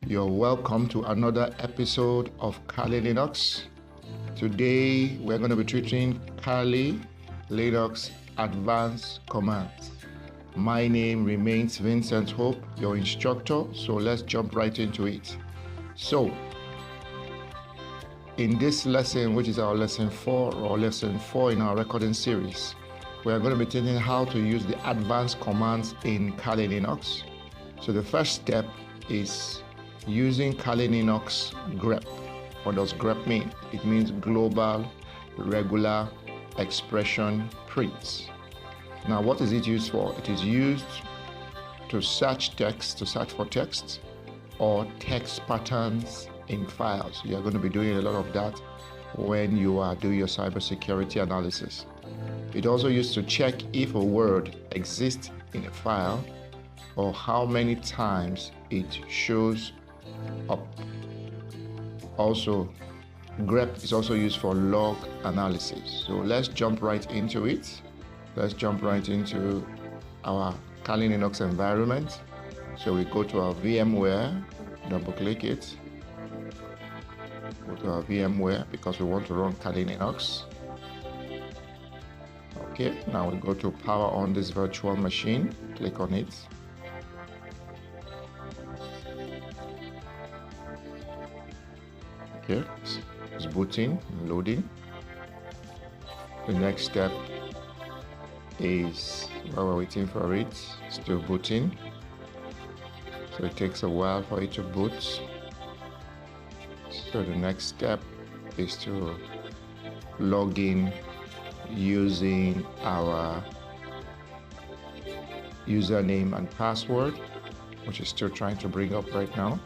You're welcome to another episode of Kali Linux. Today we're going to be treating Kali Linux Advanced Commands. My name remains Vincent Hope, your instructor, so let's jump right into it. So, in this lesson, which is our lesson 4 or lesson 4 in our recording series, we are going to be teaching how to use the advanced commands in Kali Linux. So the first step is using Kali Linux grep. What does grep mean? It means global regular expression prints. Now, what is it used for? It is used to search for text or text patterns in files. You are going to be doing a lot of that when you are doing your cybersecurity analysis. It also used to check if a word exists in a file or how many times it shows up. Also, grep is also used for log analysis. So let's jump right into it. Let's jump right into our Kali Linux environment. So we go to our VMware, double click it. Go to our VMware because we want to run Kali Linux. Okay, now we go to power on this virtual machine. Click on it. Okay, it's booting, loading. The next step is, while we're waiting for it, still booting. So it takes a while for it to boot. So the next step is to log in using our username and password, which is still trying to bring up right now.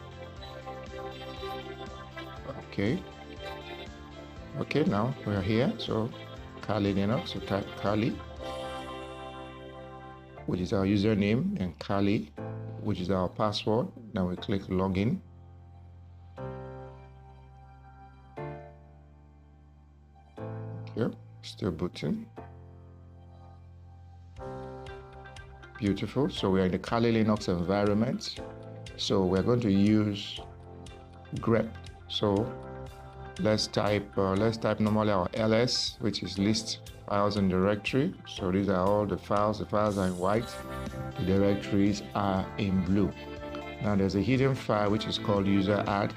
Okay, now we are here. So Kali Linux, so type Kali, which is our username, and Kali, which is our password. Now we click login. Okay, still booting. Beautiful. So we are in the Kali Linux environment. So we're going to use grep. So let's type normally our ls, which is list files and directory. So these are all the files. The files are in white. The directories are in blue. Now there's a hidden file which is called user add.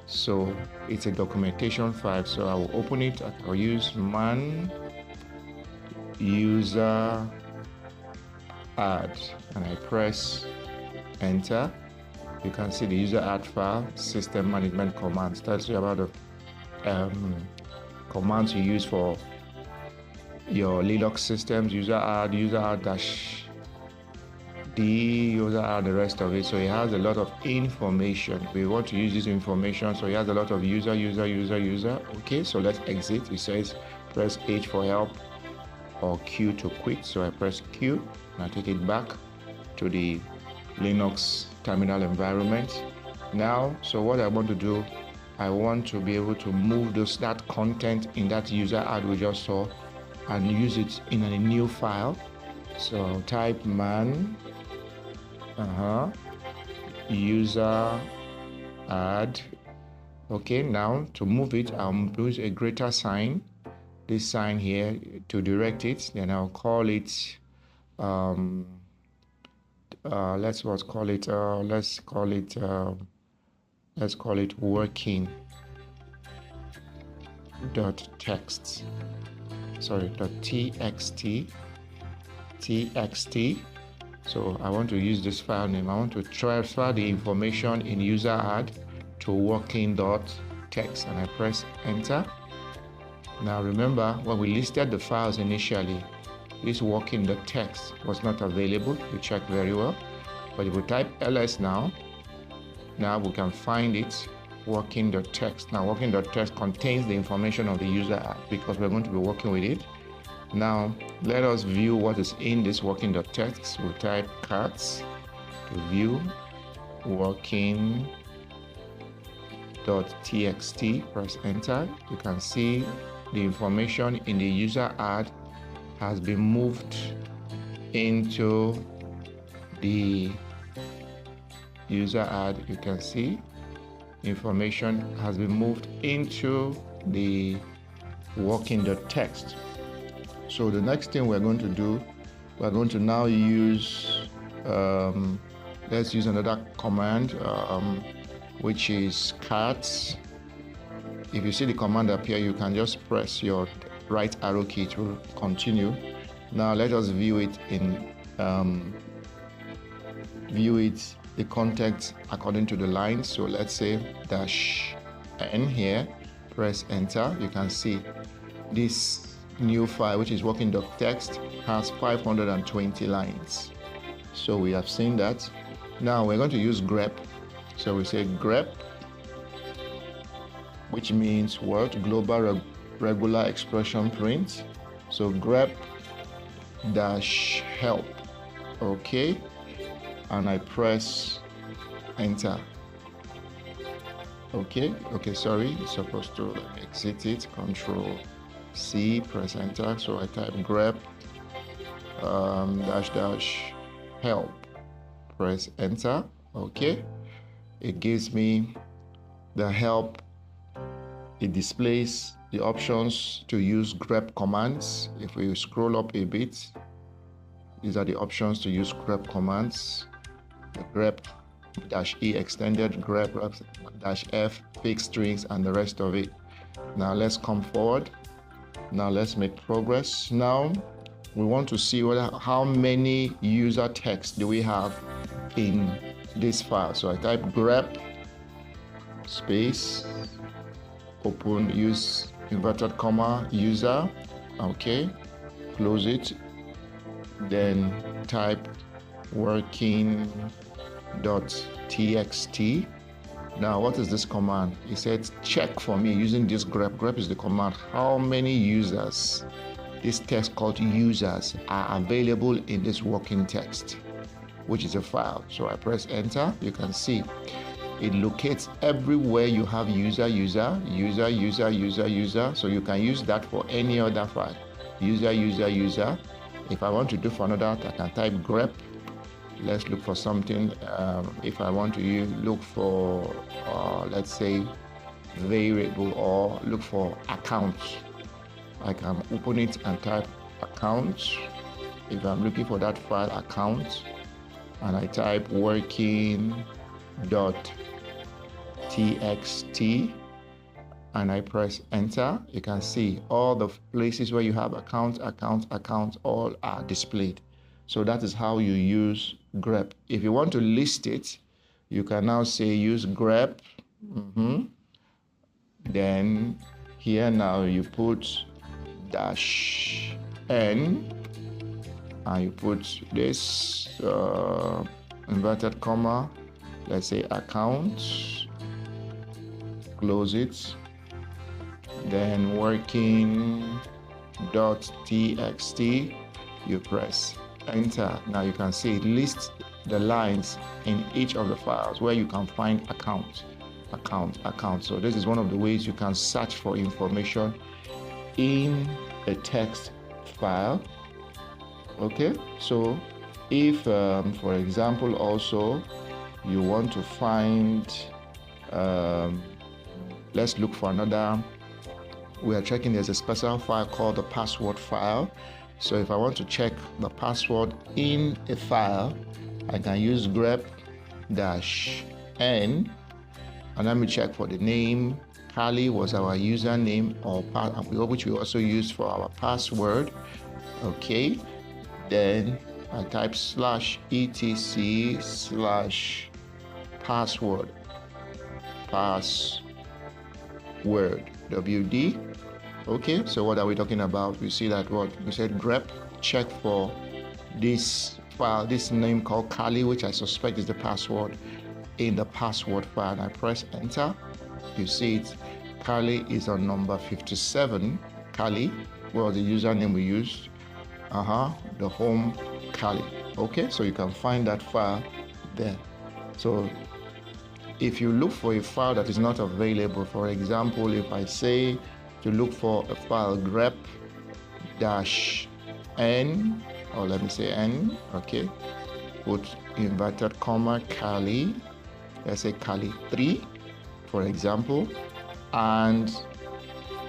So it's a documentation file. So I will open it. I'll use man user add, and I press enter. You can see the user add file, system management commands. Tells you about the commands you use for your Linux systems. User add dash D, user add, the rest of it. So it has a lot of information. We want to use this information. So it has a lot of user. Okay, so let's exit. It says press H for help or Q to quit. So I press Q and I take it back to the Linux terminal environment. Now, so what I want to do, I want to be able to move that content in that user add we just saw and use it in a new file. So type man user add. Okay, now to move it, I'll use a greater sign, this sign here, to direct it. Then I'll call it let's call it working dot text. Sorry, dot txt. So I want to use this file name. I want to transfer the information in user add to working dot text, and I press enter. Now remember, when we listed the files initially, this working.txt was not available. We checked very well. But if we type ls now we can find it, working.txt. Now working.txt contains the information of the user add because we're going to be working with it. Now let us view what is in this working.txt. We'll type cats to view working.txt, press enter. You can see the information in the user add has been moved into the user add, you can see information has been moved into the working.text. So the next thing we're going to do, we're going to now use, let's use another command, which is cat. If you see the command appear, you can just press your right arrow key to continue. Now let us view it in the context according to the lines. So let's say -n here, press enter. You can see this new file, which is working.text, has 520 lines. So we have seen that. Now we're going to use grep. So we say grep, which means what? Global regular expression print. So grep -help. Okay, and I press enter. Okay, sorry, it's supposed to exit it. Control C, press enter. So I type grep -help, press enter. Okay, it gives me the help. It displays the options to use grep commands. If we scroll up a bit, these are the options to use grep commands. The grep-e extended, grep-f, fixed strings, and the rest of it. Now let's come forward. Now let's make progress. Now we want to see how many user text do we have in this file. So I type grep space, open, use inverted comma, user. Okay, close it. Then type working.txt. Now, what is this command? It said check for me using this grep. Grep is the command. How many users, this text called users, are available in this working text, which is a file. So I press enter. You can see it locates everywhere you have user. So you can use that for any other file. User. If I want to do for another, I can type grep. Let's look for something. If I want to look for, let's say, variable, or look for accounts, I can open it and type accounts. If I'm looking for that file, account, and I type working.txt, and I press enter, you can see all the places where you have accounts, all are displayed. So that is how you use grep. If you want to list it, you can now say use grep. Then here now you put -n, and you put this inverted comma, let's say accounts, close it. Then working.txt, you press enter. Now you can see it lists the lines in each of the files where you can find account. So this is one of the ways you can search for information in a text file. Okay, so if for example also you want to find, let's look for another. We are checking there's a special file called the password file. So if I want to check the password in a file, I can use grep-n, and let me check for the name. Kali was our username, which we also use for our password. Okay, then I type /etc/password wd. Okay, so what are we talking about? We see that what we said, grep, check for this file, this name called Kali, which I suspect is the password in the password file. I press enter. You see it, Kali is on number 57. Kali, well, the username we used, the home Kali. Okay, so you can find that file there. So if you look for a file that is not available, for example, if I say to look for a file grep-n, or let me say n, okay, put inverted comma Kali, let's say Kali3, for example, and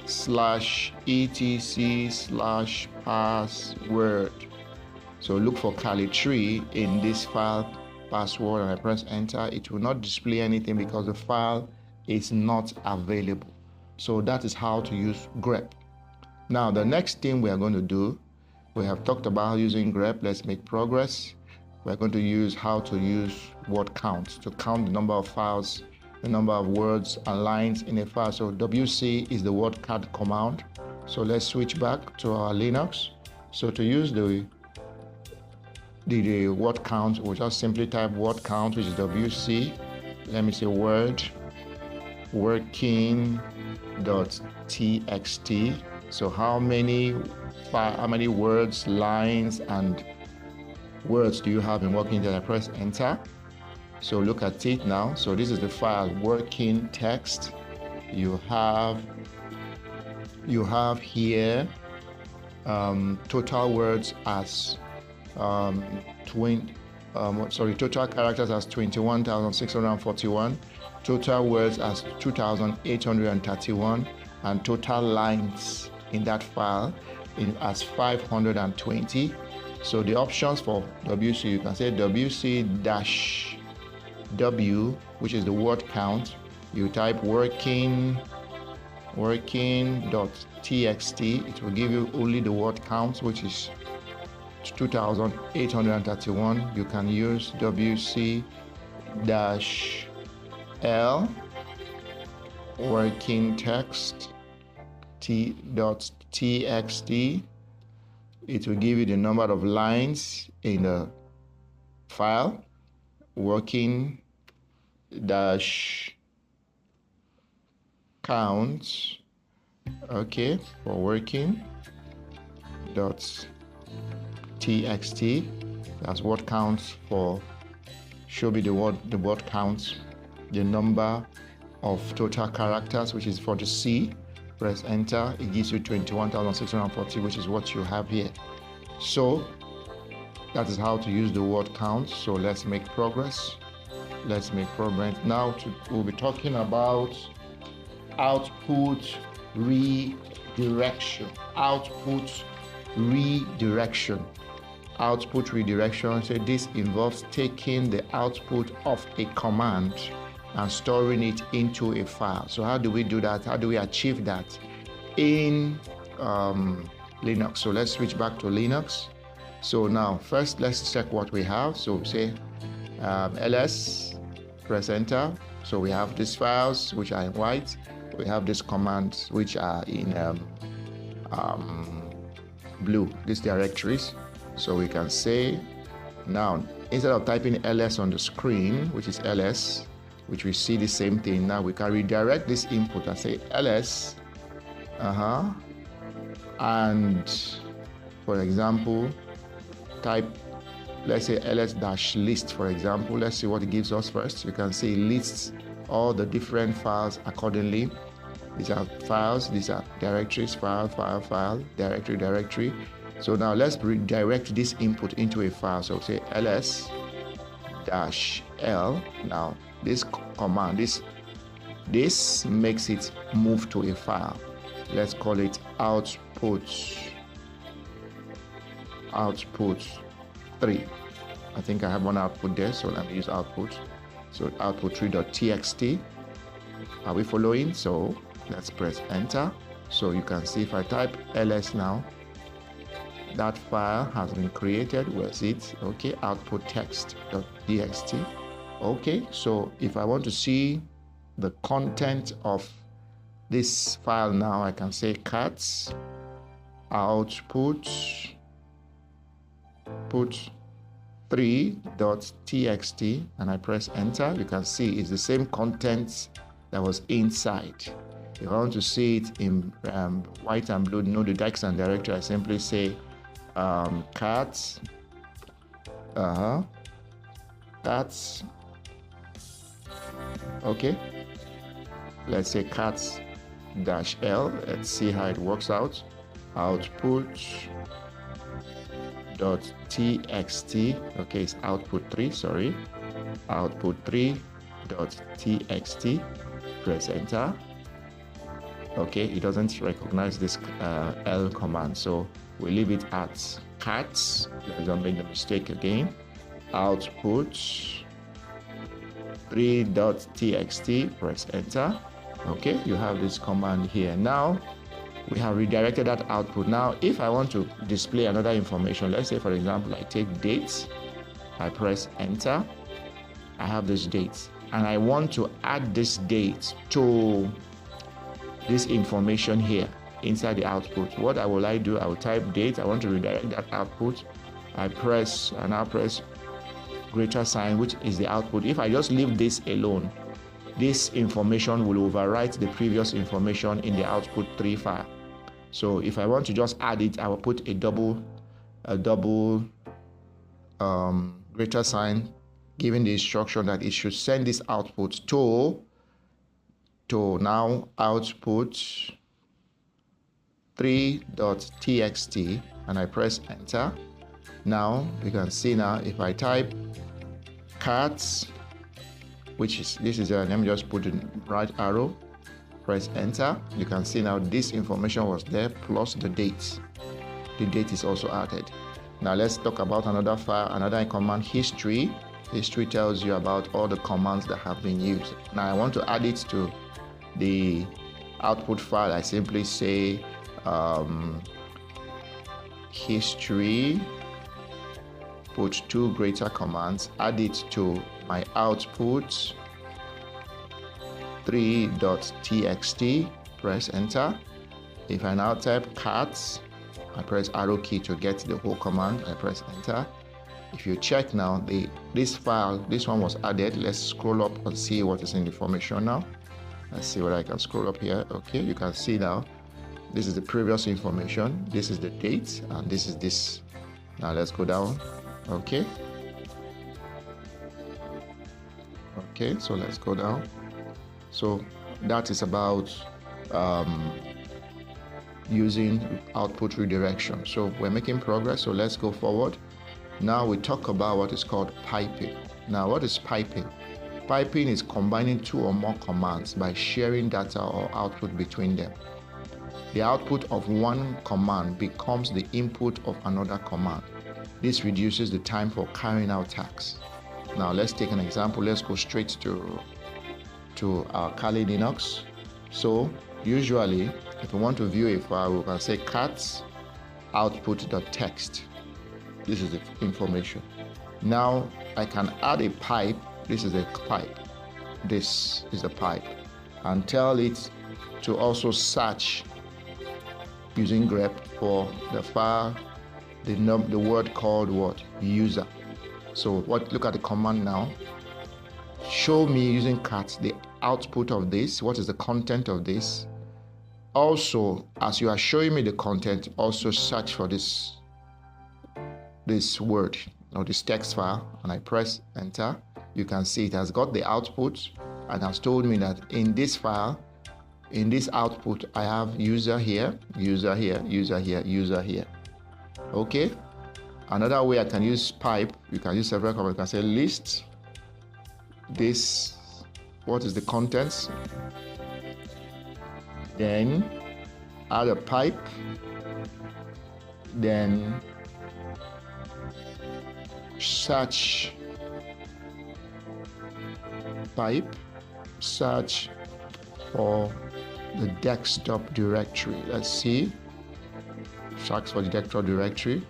/etc/password. So look for Kali3 in this file password, and I press enter. It will not display anything because the file is not available. So that is how to use grep. Now the next thing we are going to do, we have talked about using grep. Let's make progress. We're going to use how to use word count to count the number of files, the number of words and lines in a file. So WC is the word count command. So let's switch back to our Linux. So to use the word count, we'll just simply type word count, which is WC. Let me say word working.txt. So how many words, lines, and words do you have in working? Then I press enter. So look at it now. So this is the file working text. You have here total words as total characters as 21,641, total words as 2,831, and total lines in that file as 520. So the options for WC, you can say WC-W, which is the word count. You type working.txt. It will give you only the word count, which is 2,831. You can use WC-L working text t.txt. It will give you the number of lines in the file. Working dash count, okay, for working dot txt. That's word counts for, show me the word counts, the number of total characters, which is for the C. Press enter. It gives you 21,640, which is what you have here. So that is how to use the word count. So let's make progress. Now we'll be talking about output redirection. So this involves taking the output of a command and storing it into a file. So how do we do that? How do we achieve that in Linux? So let's switch back to Linux. So now first let's check what we have. So say ls, press enter. So we have these files which are in white. We have these commands which are in blue, these directories. So we can say now, instead of typing ls on the screen, which is ls, which we see the same thing, now we can redirect this input and say ls, and for example, type, let's say ls-list, for example. Let's see what it gives us first. You can see it lists all the different files accordingly. These are files, these are directories, file, directory. So now let's redirect this input into a file. So say ls-l. Now this command, this makes it move to a file. Let's call it output 3. I think I have one output there, so let me use output. So output 3.txt. Are we following? So let's press enter. So you can see if I type ls now, that file has been created. Where's it? Okay, output text.txt. Okay, so if I want to see the content of this file now, I can say cat output 3.txt, and I press enter. You can see it's the same content that was inside. If I want to see it in white and blue, know the text and directory, I simply say cat that's okay. Let's say cat -l. Let's see how it works out. Output.txt. Okay, it's output 3. Sorry, output 3.txt. 3.txt, press enter. Okay, it doesn't recognize this L command, so we leave it at cats. Let's not make the mistake again. Output 3.txt, press enter. Okay, you have this command here. Now we have redirected that output. Now if I want to display another information, let's say for example I take dates, I press enter. I have this date and I want to add this date to this information here inside the output. What will I do? I will type date. I want to redirect that output. I press greater sign, which is the output. If I just leave this alone, this information will overwrite the previous information in the output 3 file. So if I want to just add it, I will put a double greater sign, giving the instruction that it should send this output to now output 3.txt, and I press enter. Now you can see now if I type cats, which is let me just put the right arrow, press enter. You can see now this information was there plus the date. The date is also added. Now let's talk about another file, another command, history. History tells you about all the commands that have been used. Now I want to add it to the output file. I simply say history, put 2 greater commands, add it to my output 3.txt, press enter. If I now type cats, I press arrow key to get the whole command, I press enter. If you check now, this file, this one was added. Let's scroll up and see what is in the information now. Let's see what I can scroll up here. Okay, you can see now, this is the previous information, this is the date, and this is this. Now let's go down. Okay, so let's go down. So that is about using output redirection. So we're making progress, so let's go forward. Now we talk about what is called piping. Now what is piping? Piping is combining 2 or more commands by sharing data or output between them. The output of one command becomes the input of another command. This reduces the time for carrying out tasks. Now let's take an example. Let's go straight to our Kali Linux. So usually if we want to view a file, we can say cats output.txt. This is the information. Now I can add a pipe. This is a pipe. This is a pipe, and tell it to also search using grep for the file, the word called what? User. So look at the command now. Show me using cat the output of this. What is the content of this? Also, as you are showing me the content, also search for this word or this text file, and I press enter. You can see it has got the output and has told me that in this file, in this output, I have user here, user here, user here, user here. Okay. Another way I can use pipe, you can use several commands. You can say list this, what is the contents, then add a pipe, then search pipe, search for the desktop directory. Let's see, search for the desktop directory.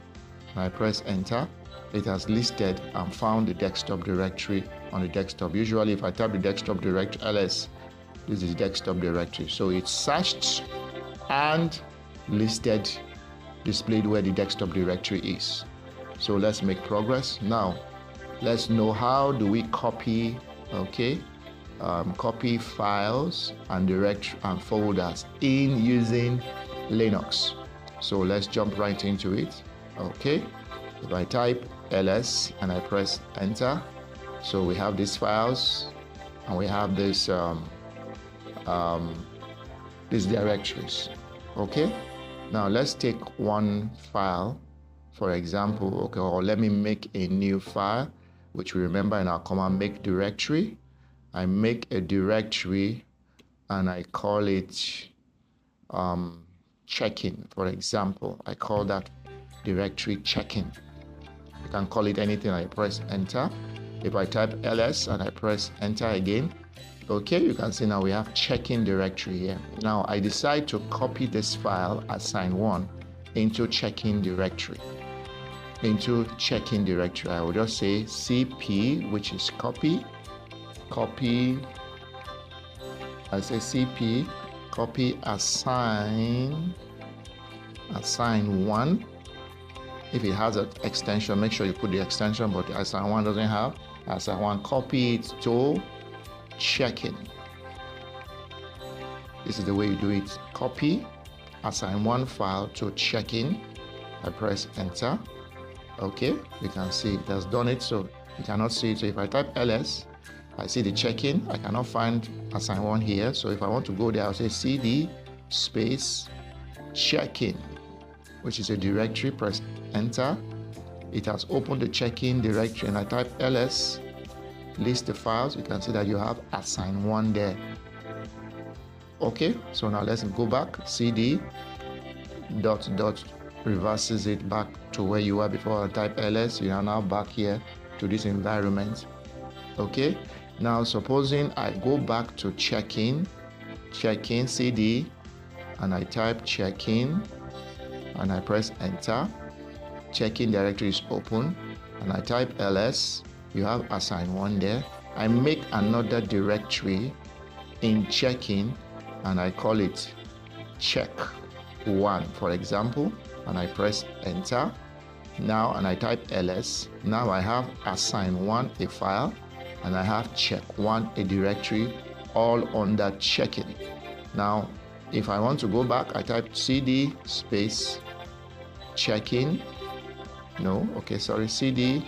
I press enter. It has listed and found the desktop directory on the desktop. Usually if I type the desktop directory ls, this is the desktop directory. So it's searched and listed, displayed where the desktop directory is. So let's make progress. Now let's know how do we copy, copy files and directory and folders in using Linux. So let's jump right into it. Okay, if I type ls and I press enter, so we have these files and we have this these directories. Okay, now let's take one file, for example. Okay, or let me make a new file, which we remember in our command make directory, I make a directory and I call it check-in. For example, I call that directory check-in. You can call it anything. I press enter. If I type ls and I press enter again, okay, you can see now we have check-in directory here. Now I decide to copy this file assign1 into check-in directory. I will just say cp, which is copy. I say cp copy assign1. If it has an extension, make sure you put the extension, but assign1 doesn't have. Assign1, copy it to check-in. This is the way you do it. Copy assign1 file to check-in. I press enter. Okay, you can see it has done it, so you cannot see it. So if I type ls, I see the check-in. I cannot find assign1 here. So if I want to go there, I'll say cd space check-in, which is a directory. Press enter. It has opened the check-in directory, and I type ls, list the files. You can see that you have assign1 there. Okay, so now let's go back. cd ... reverses it back to where you were before. I type ls. You are now back here to this environment. Okay, now supposing I go back to check-in cd, and I type check-in and I press enter. Check-in directory is open, and I type ls. You have assign1 there. I make another directory in check-in and I call it check1, for example, and I press enter. Now, and I type ls. Now I have assign1 a file, and I have check1 a directory, all under check-in. Now, if I want to go back, I type cd space check-in. cd ...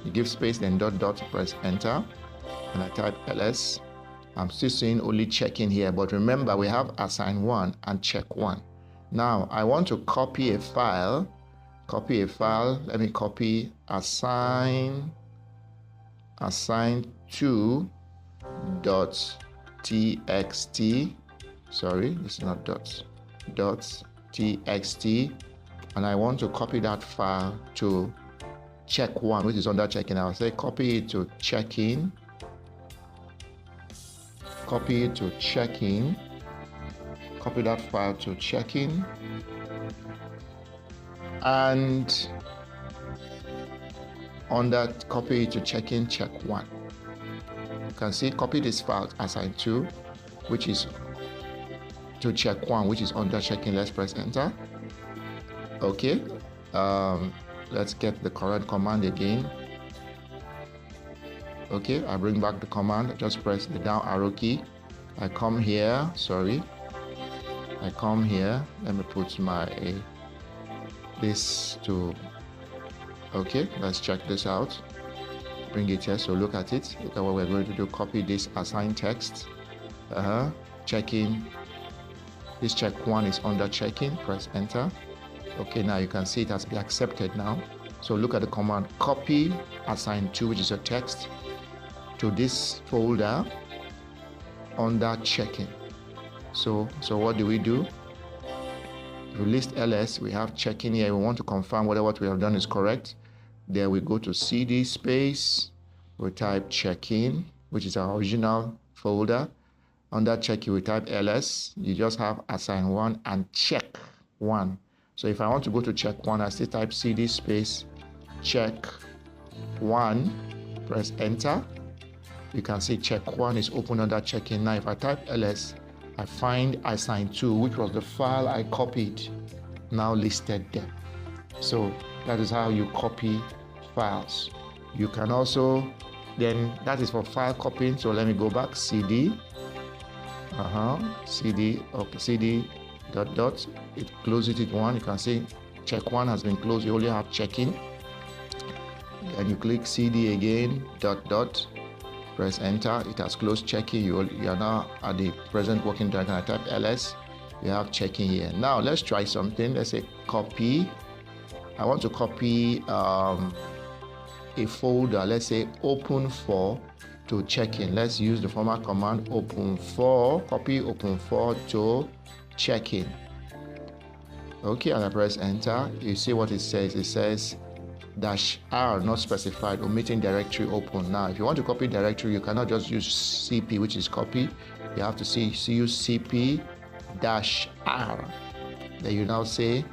You give space, then ... press enter, and I type ls. I'm still seeing only check-in here, but remember we have assign1 and check1. Now I want to copy a file. Let me copy assign2.txt. Sorry, it's not .txt, and I want to copy that file to check1, which is under check-in. I'll say copy it to check-in. Copy it to check-in. Copy that file to check-in. And under copy it to check-in, check1. You can see copy this file assign2, which is to check1, which is under check-in. Let's press enter. Okay. Let's get the correct command again. Okay, I bring back the command. Just press the down arrow key. I come here. Let me put this to. Okay, let's check this out. Bring it here. So look at it. Look at what we're going to do. Copy this assign text. Check-in. This check1 is under check-in. Press enter. Okay, now you can see it has been accepted now. So look at the command, copy assign2, which is a text, to this folder under check-in. So what do? We list ls, we have check-in here. We want to confirm whether what we have done is correct. There we go to cd space, we type check-in, which is our original folder. Under check-in, we type ls. You just have assign1 and check1. So if I want to go to check1, I still type cd space check1, press enter. You can see check1 is open under check-in. Now if I type ls, I find assign2, which was the file I copied, now listed there. So that is how you copy files. You can also, then that is for file copying. So let me go back, cd, cd, okay, cd ... It closes it one. You can see check1 has been closed. You only have check-in. Then you click cd again, ... press enter. It has closed check-in. You are now at the present working directory. I type ls. You have check-in here. Now let's try something. Let's say copy. I want to copy a a folder, let's say open4 to check-in. Let's use the format command open4, copy open4 to check-in. Okay, and I press enter. You see what it says. It says -r not specified, omitting directory open. Now, if you want to copy directory, you cannot just use cp, which is copy. You have to use cp-r. Then you now say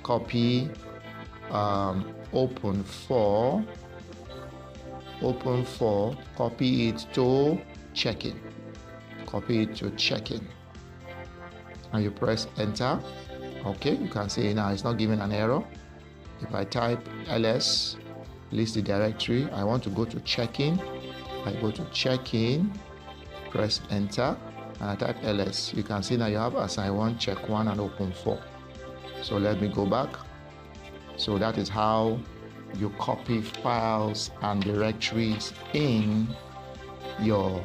copy open4, copy it to check-in. Copy it to check-in. And you press enter. Okay, you can see now it's not giving an error. If I type ls, list the directory, I want to go to check-in. I go to check-in, press enter, and I type ls. You can see now you have assign1, check1, and open4. So let me go back. So that is how you copy files and directories in your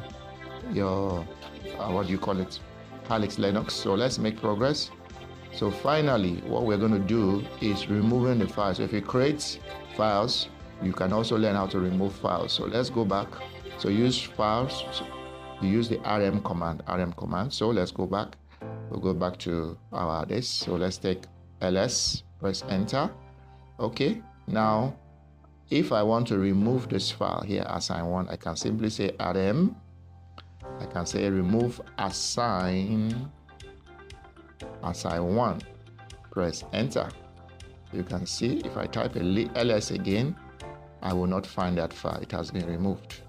what do you call it, Alex Linux. So let's make progress. So finally, what we're going to do is removing the files. So if you create files, you can also learn how to remove files. So let's go back. So use files, you use the rm command. So let's go back. We'll go back to our this. So let's take ls, press enter. Okay, now if I want to remove this file here, assign1, I can simply say rm. I can say remove assign1, press enter. You can see if I type ls again, I will not find that file. It has been removed.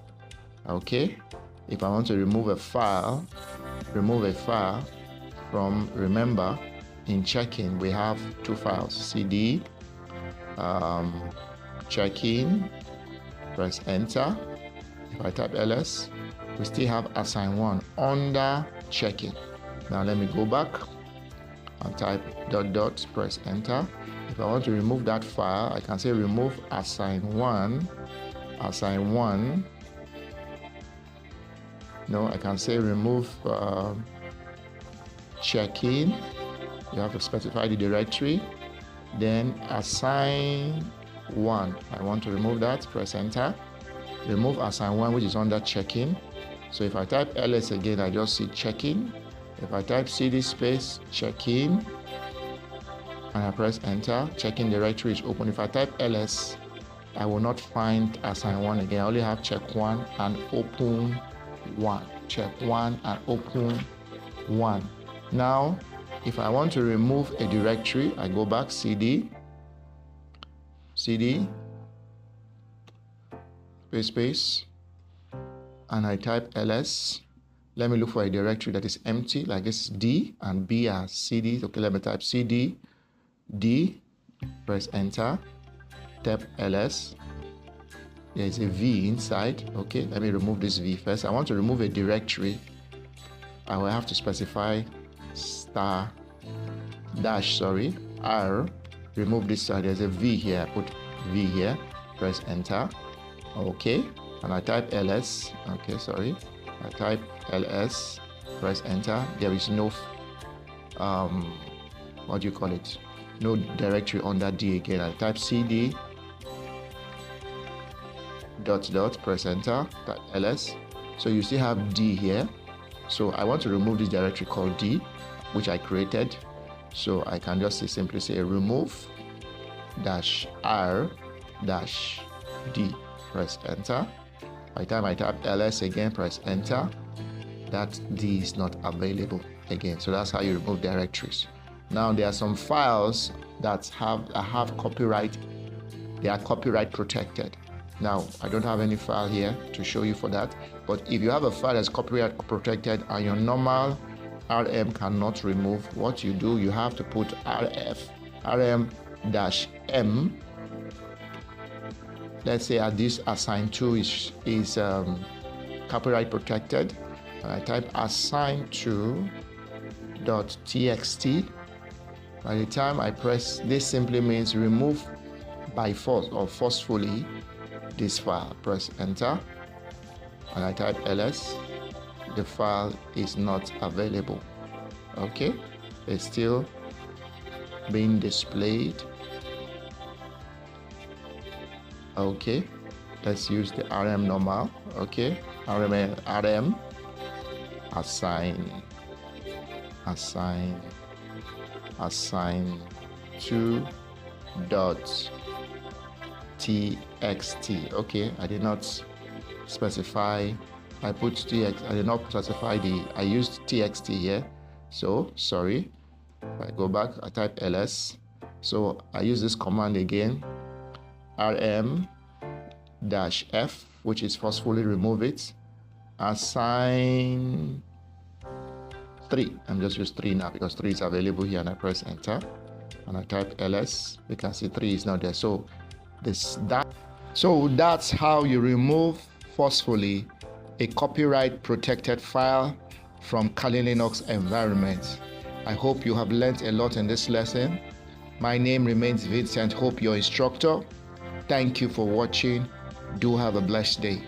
Okay, if I want to remove a file from, remember in check-in we have two files, cd check-in, press enter. If I type ls, we still have assign1 under check-in. Now let me go back and type ... press enter. If I want to remove that file, I can say remove assign1. No, I can say remove check-in. You have to specify the directory. Then assign1. I want to remove that, press enter. Remove assign1, which is under check-in. So if I type ls again, I just see check-in. If I type cd space check-in and I press enter, check-in directory is open. If I type ls, I will not find assign1 again. I only have check1 and open1. Check1 and open1. Now, if I want to remove a directory, I go back cd space, and I type ls. Let me look for a directory that is empty, like this D and B are CD. Okay, let me type CD, D, press enter, type ls. There is a V inside. Okay, let me remove this V first. I want to remove a directory. I will have to specify R. Remove this side. There's a V here. I put V here. Press enter. Okay, and I type ls. Okay, sorry. I type ls, press enter. There is no what do you call it, no directory under D again. I type cd ... press enter, type ls. So you still have D here. So I want to remove this directory called D, which I created. So I can just simply say remove -r -d, press enter. By the time I type ls again, press enter. That D is not available again. So that's how you remove directories. Now there are some files that have copyright. They are copyright protected. Now I don't have any file here to show you for that. But if you have a file that's copyright protected and your normal RM cannot remove, what you do, you have to put rm-m. Let's say this assign2 is copyright protected. I type assign2.txt. By the time I press, this simply means remove by force or forcefully this file. Press enter and I type ls. The file is not available. Okay, it's still being displayed. Okay, let's use the RM normal. Okay, RM assign to dot txt. Okay, I did not specify. I put txt. I did not specify I used txt here. So sorry. If I go back, I type ls. So I use this command again. rm-f, which is forcefully remove it. Assign 3. I'm just use 3 now because 3 is available here, and I press enter and I type ls. You can see 3 is not there. So that's how you remove forcefully a copyright protected file from Kali Linux environment. I hope you have learned a lot in this lesson. My name remains Vincent Hope, your instructor. Thank you for watching. Do have a blessed day.